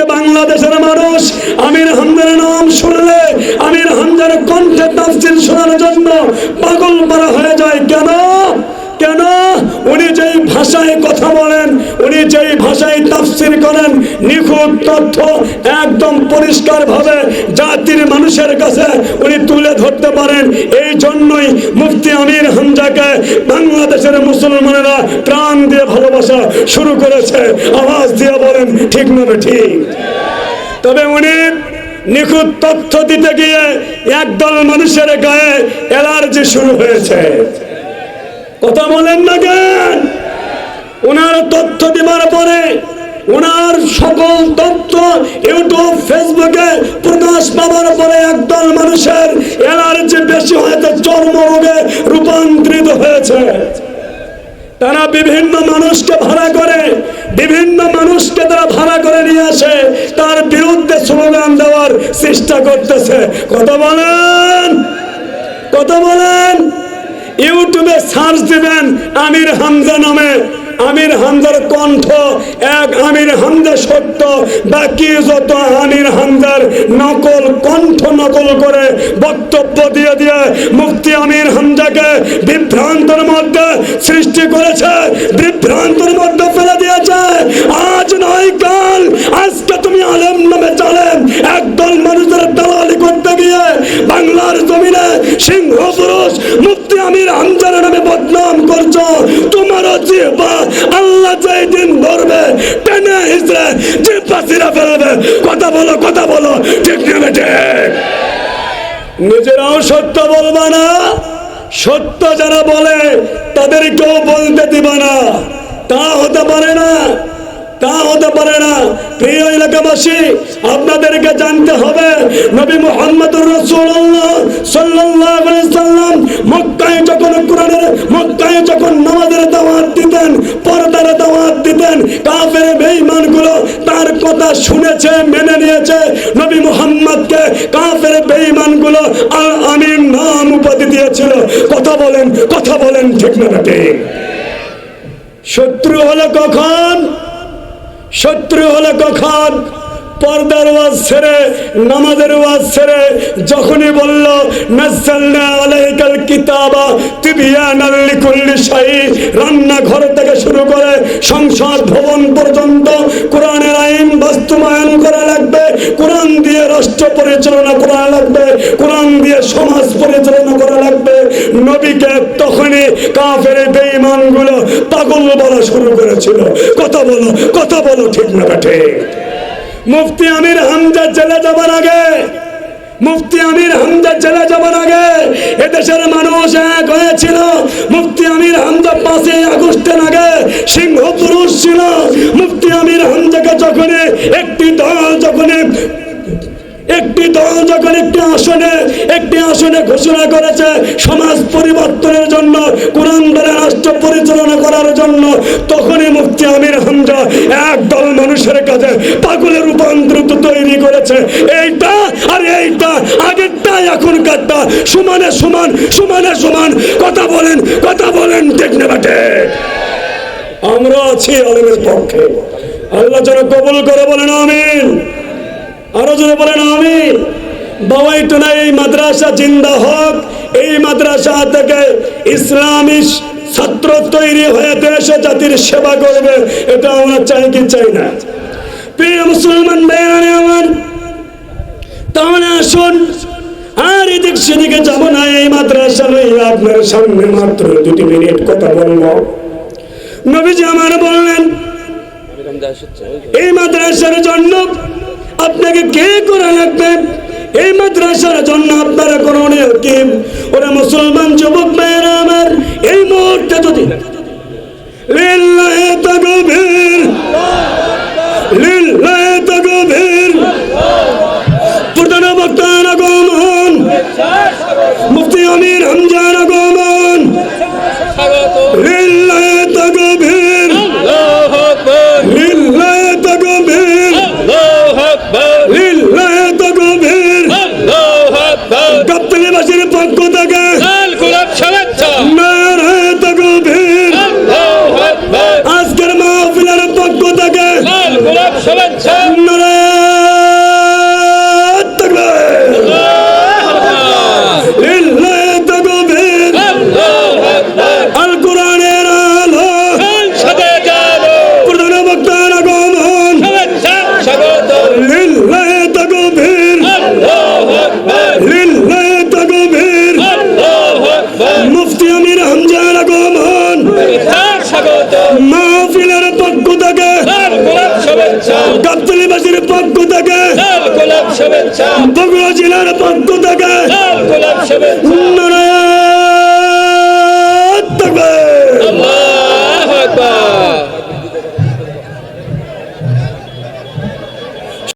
আজকে বাংলাদেশের মানুষ আমির হামজার নাম শুনলে, আমির হামজার কণ্ঠে তাফসীর শোনার জন্য পাগল পারা হয়ে যায়। কেন? কেন? উনি যেই ভাষায় কথা বলেন, উনি যেই ভাষায় তাফসীর করেন, নিখুঁত তথ্য একদম পরিষ্কার ভাবে জাতির মানুষের কাছে উনি তুলে ধরতে পারেন। এই জন্যই মুফতি আমির হামজাকে বাংলাদেশের মুসলমানেরা প্রাণ দিয়ে ভালোবাসা শুরু করেছে। আওয়াজ দিয়ে বলেন ঠিক না ঠিক? তবে উনি নিখুঁত তথ্য দিতে গিয়ে একদল মানুষের গায়ে অ্যালার্জি শুরু হয়েছে। কথা বলেন না কেন? ওনার তথ্য দিবার পরে ওনার সকল তথ্য ইউটিউব ফেসবুকে প্রকাশ পাবার পরে একদল মানুষের অ্যালার্জি বেশি হয়েছে, চর্মরোগে রূপান্তরিত হয়েছে। তারা বিভিন্ন মানুষকে ভাড়া করে, বিভিন্ন মানুষকে তারা ভাড়া করে নিয়ে আসে, তার বিরুদ্ধে স্লোগান দেওয়ার চেষ্টা করতেছে। কথা বলেন, কথা বলেন। ইউটিউবে সার্চ দিবেন আমির হামজা নামে, আমির হামজার কণ্ঠ এক, আমির হামজা সত্য, বাকি যত আমির হামজার নকল, কণ্ঠ নকল করে বক্তব্য দিয়ে দিয়ে মুফতি আমির হামজাকে বিভ্রান্তের মধ্যে সৃষ্টি করেছে, বিভ্রান্তের মধ্যে ফেলে দিয়েছে। আজ নয় কাল, আজকে তুমি আলেম নামে চালেন একদল মানুষের দালালি করতে গিয়ে বাংলার জমিনে সিংহ পুরুষ মুফতি আমির হামজার নামে বদনাম করছো। তোমারও জিহ্বা আল্লাহ যেই দিন ধরবে টেনে হিসড়ে জিহ্বা ছিঁড়ে ফেলবে। কথা বলো, কথা বলো, ঠিক না ঠিক? নিজেরাও সত্য বলবা না, সত্য যারা বলে তাদেরকেও বলতে দিবা না। তা হতে পারে না, তা হতে পারে না। প্রিয় এলাকাবাসী, আপনাদেরকে জানতে হবে নবী মুহাম্মদুর রাসূলুল্লাহ সাল্লাল্লাহু আলাইহি সাল্লাম মক্কায় যখন কোরআনের, মক্কায় যখন নামাজের দাওয়াত দিতেন, পর্দার দাওয়াত দিতেন, কাফের বেঈমানগুলো তার কথা শুনেছে, মেনে নিয়েছে। নবী মুহাম্মদকে কাফের বেঈমানগুলো আল আমিন নাম উপাধি দিয়েছিল। কথা বলেন, কথা বলেন, ঠিক না ঠিক? শত্রু হলো কখন? শত্রু হলো কখন? পর্দার ওয়াজ ছেড়ে, নামাজের ওয়াজ ছেড়ে যখনই বলল নাযালনা আলাইকাল কিতাবা তিবয়ানাল লিকুল্লি শাই, রান্নাঘর থেকে শুরু করে সংসদ ভবন পর্যন্ত কোরআনের আইন বাস্তবায়ন করা লাগবে, কোরআন দিয়ে রাষ্ট্র পরিচালনা করা লাগবে, কোরআন দিয়ে সমাজ পরিচালনা করা লাগবে। নবীকে তখনই কাফের বেঈমানগুলো পাগল বলা শুরু করেছিল। কথা বলো, কথা বলো, ঠিক না ঠিক? মুফতি আমির হামজা জেলে যাবার আগে, মুফতি আমির হামজা জেলে যাবার আগে এদেশের মানুষ এক হয়েছিল। মুফতি আমির হামজা 5 আগস্টের আগে সিংহ পুরুষ ছিল। মুফতি আমির হামজাকে যখন একটি দল যখন একটি আসনে ঘোষণা করেছে সমাজ পরিবর্তনের জন্য, কোরআন দ্বারা রাষ্ট্র পরিচালনা করার জন্য, তখনই মুফতি আমির হামজা একদল মানুষের কাছে পাগলের রূপান্তরিত তৈরি করেছে। এইটা আর এইটা, আগেরটা এখনকারটা সমানে সমান, সমানে সমান। কথা বলেন, কথা বলেন, ঠিক না ঠিক? আমরা আছি আলেমের পক্ষে। আল্লাহ যেন কবুল করে, বলেন আমিন। আরো জোরে বলেন আমিন। বাবাইটুনা এই মাদ্রাসা জিন্দা হোক। এই মাদ্রাসা থেকে ইসলামী ছাত্র তৈরি হয়ে দেশ ও জাতির সেবা করবে, এটা আমরা চাই কি চাই না? প্রিয় মুসলমান ভাইয়েরা আমার, তাহলে আসুন আর এদিক সেদিকে যাব না। এই মাদ্রাসা লইয়া আপনার সামনে মাত্র 2 মিনিট কথা বলবো। নবীজি আমার বললেন এই মাদ্রাসার জন্য আপনাকে কে করা লাগবে? এই মাদ্রাসার জন্য আপনারা করণীয় কি? ওরা মুসলমান যুবক ভাইয়েরা আমার, এই মুহূর্তে যদি লিল্লাহি তাকবীর, লিল্লাহি তাকবীর, প্রধান বক্তার আগমন, মুফতি আমির হামজার আগমন, লিল্লাহি তাকবীর, আল্লাহু আকবার, লিল্লাহি তাকবীর, আল্লাহু আকবার, লিল্লাহি তাকবীর, আল্লাহু আকবার। গাবতলীবাসীর পক্ষ থেকে শুভেচ্ছা, বগুড়া জেলার পক্ষ থেকে লাল গোলাপ শুভেচ্ছা। নারায়ণ তাকবীর।